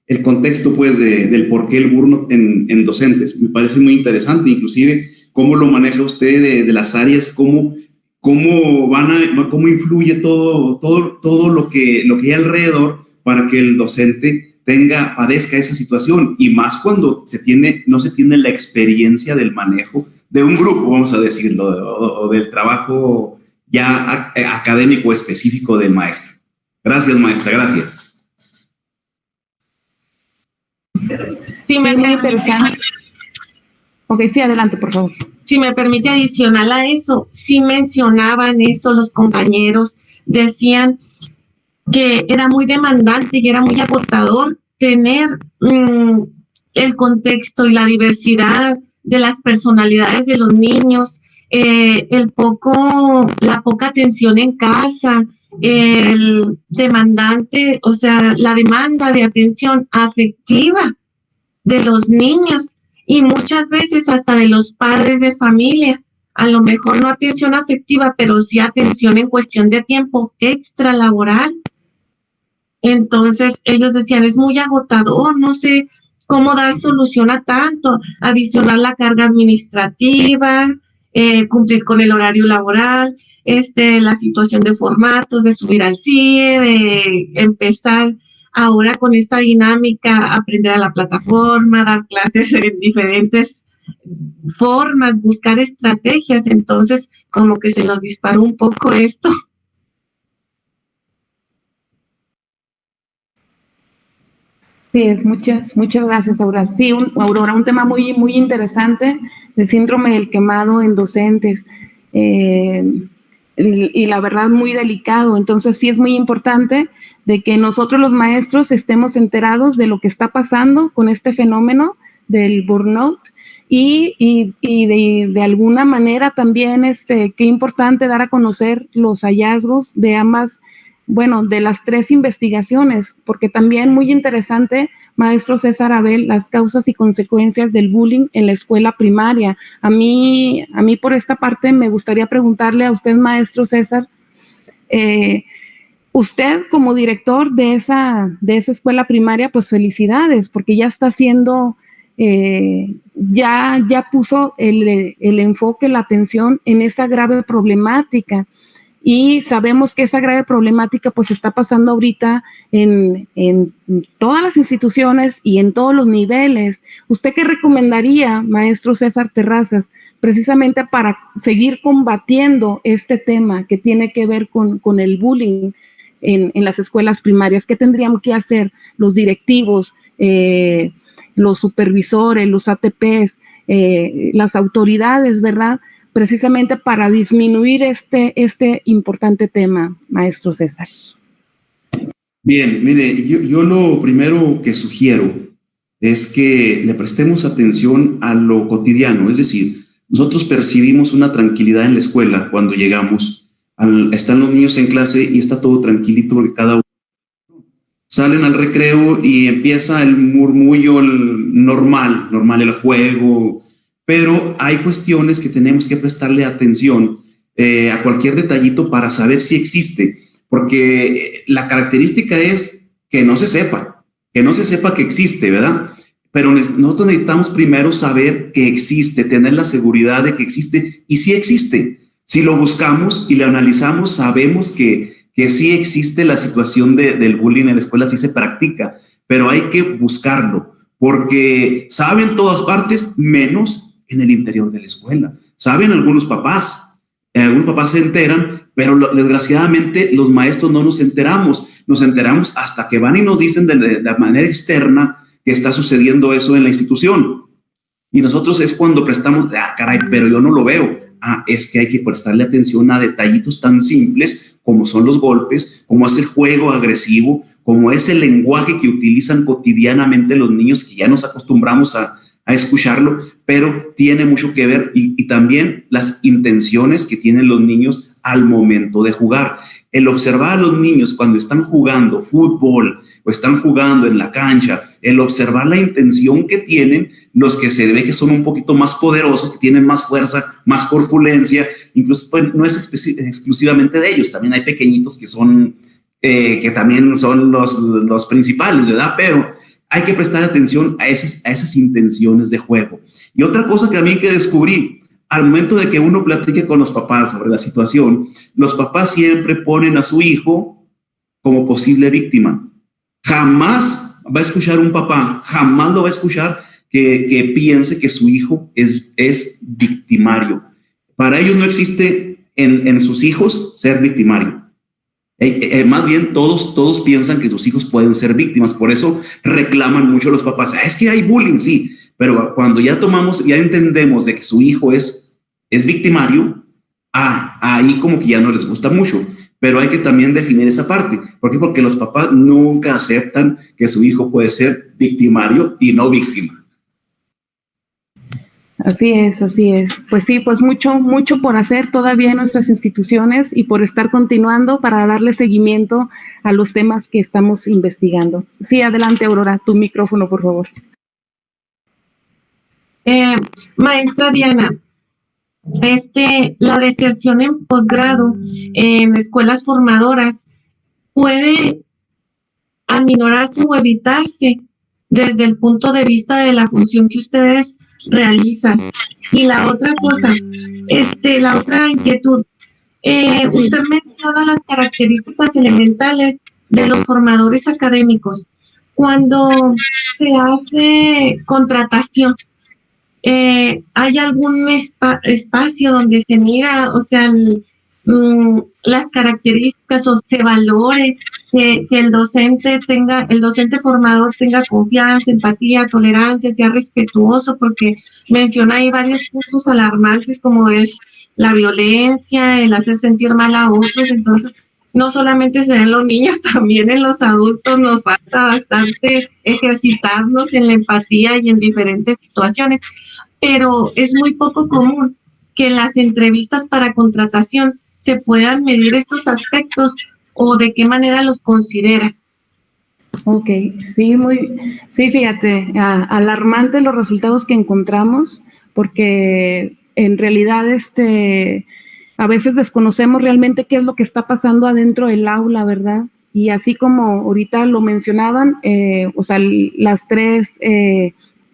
el contexto, pues, del por qué el burnout en docentes. Me parece muy interesante, inclusive cómo lo maneja usted de las áreas, cómo influye todo lo que hay alrededor para que el docente padezca esa situación, y más cuando no se tiene la experiencia del manejo de un grupo, vamos a decirlo, o del trabajo ya académico específico del maestro. Gracias, maestra, gracias. Sí, muy interesante. Ok, sí, adelante, por favor. Si me permite, adicional a eso, sí mencionaban eso los compañeros, decían que era muy demandante y era muy agotador tener el contexto y la diversidad de las personalidades de los niños, la poca atención en casa, el demandante, o sea, la demanda de atención afectiva de los niños y muchas veces hasta de los padres de familia. A lo mejor no atención afectiva, pero sí atención en cuestión de tiempo extralaboral. Entonces ellos decían, es muy agotador, no sé cómo dar solución a tanto, adicionar la carga administrativa, cumplir con el horario laboral, la situación de formatos, de subir al CIE, de empezar ahora con esta dinámica, aprender a la plataforma, dar clases en diferentes formas, buscar estrategias. Entonces, como que se nos disparó un poco esto. Sí, muchas gracias, Aurora. Sí, Aurora, un tema muy interesante, el síndrome del quemado en docentes. Y la verdad muy delicado. Entonces sí es muy importante de que nosotros los maestros estemos enterados de lo que está pasando con este fenómeno del burnout y de alguna manera también qué importante dar a conocer los hallazgos de ambas, bueno, de las 3 investigaciones, porque también muy interesante, maestro César Abel, las causas y consecuencias del bullying en la escuela primaria. A mí por esta parte me gustaría preguntarle a usted, maestro César, usted como director de esa escuela primaria, pues felicidades, porque ya está haciendo, ya puso el enfoque, la atención en esa grave problemática. Y sabemos que esa grave problemática pues está pasando ahorita en todas las instituciones y en todos los niveles. ¿Usted qué recomendaría, maestro César Terrazas, precisamente para seguir combatiendo este tema que tiene que ver con el bullying en las escuelas primarias? ¿Qué tendrían que hacer los directivos, los supervisores, los ATPs, las autoridades, ¿verdad?, precisamente para disminuir este importante tema, maestro César? Bien, mire, yo lo primero que sugiero es que le prestemos atención a lo cotidiano, es decir, nosotros percibimos una tranquilidad en la escuela cuando llegamos, están los niños en clase y está todo tranquilito porque cada uno salen al recreo y empieza el murmullo normal, el juego, pero hay cuestiones que tenemos que prestarle atención a cualquier detallito para saber si existe, porque la característica es que no se sepa que existe, ¿verdad? Pero nosotros necesitamos primero saber que existe, tener la seguridad de que existe, y sí existe. Si lo buscamos y lo analizamos, sabemos que sí existe la situación del bullying en la escuela, sí se practica, pero hay que buscarlo, porque saben en todas partes, menos en el interior de la escuela. Saben algunos papás se enteran, pero desgraciadamente los maestros no nos enteramos hasta que van y nos dicen de manera externa que está sucediendo eso en la institución. Y nosotros es cuando prestamos, caray, pero yo no lo veo. Es que hay que prestarle atención a detallitos tan simples como son los golpes, como es el juego agresivo, como es el lenguaje que utilizan cotidianamente los niños, que ya nos acostumbramos a escucharlo, pero tiene mucho que ver y también las intenciones que tienen los niños al momento de jugar. El observar a los niños cuando están jugando fútbol o están jugando en la cancha, el observar la intención que tienen, los que se ve que son un poquito más poderosos, que tienen más fuerza, más corpulencia, incluso pues, no es exclusivamente de ellos, también hay pequeñitos que son, que también son los principales, ¿verdad? Pero hay que prestar atención a esas intenciones de juego. Y otra cosa que también que descubrí, al momento de que uno platique con los papás sobre la situación, los papás siempre ponen a su hijo como posible víctima. Jamás va a escuchar un papá, jamás lo va a escuchar que piense que su hijo es victimario. Para ellos no existe en sus hijos ser victimario. Más bien todos piensan que sus hijos pueden ser víctimas, por eso reclaman mucho los papás, es que hay bullying, sí, pero cuando ya entendemos de que su hijo es victimario, ahí como que ya no les gusta mucho, pero hay que también definir esa parte. ¿Por qué? Porque los papás nunca aceptan que su hijo puede ser victimario y no víctima. Así es. Pues sí, pues mucho por hacer todavía en nuestras instituciones y por estar continuando para darle seguimiento a los temas que estamos investigando. Sí, adelante, Aurora, tu micrófono, por favor. Maestra Diana, la deserción en posgrado en escuelas formadoras puede aminorarse o evitarse desde el punto de vista de la función que ustedes realizan. Y la otra cosa, la otra inquietud, usted menciona las características elementales de los formadores académicos. Cuando se hace contratación, ¿hay algún espacio donde se mira, o sea, las características o se valore que el docente formador tenga confianza, empatía, tolerancia, sea respetuoso? Porque menciona ahí varios puntos alarmantes como es la violencia, el hacer sentir mal a otros. Entonces, no solamente se ven los niños, también en los adultos nos falta bastante ejercitarnos en la empatía y en diferentes situaciones, pero es muy poco común que en las entrevistas para contratación se puedan medir estos aspectos, o de qué manera los considera. Ok, sí, fíjate, alarmante los resultados que encontramos, porque en realidad a veces desconocemos realmente qué es lo que está pasando adentro del aula, ¿verdad? Y así como ahorita lo mencionaban, o sea, las 3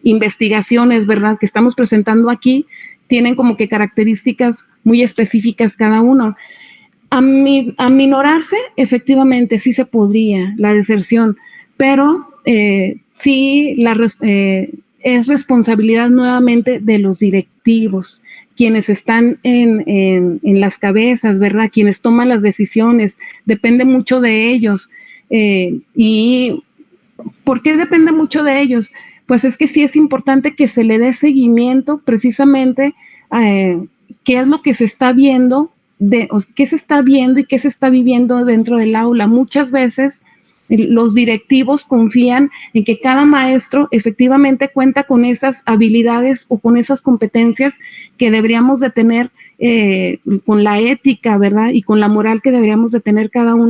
investigaciones, ¿verdad?, que estamos presentando aquí, tienen como que características muy específicas cada uno. Aminorarse, efectivamente, sí se podría, la deserción, pero sí es responsabilidad nuevamente de los directivos, quienes están en las cabezas, ¿verdad? Quienes toman las decisiones, depende mucho de ellos. ¿Y por qué depende mucho de ellos? Pues es que sí es importante que se le dé seguimiento precisamente qué es lo que se está viendo, qué se está viendo y qué se está viviendo dentro del aula. Muchas veces los directivos confían en que cada maestro efectivamente cuenta con esas habilidades o con esas competencias que deberíamos de tener, con la ética, ¿verdad? Y con la moral que deberíamos de tener cada uno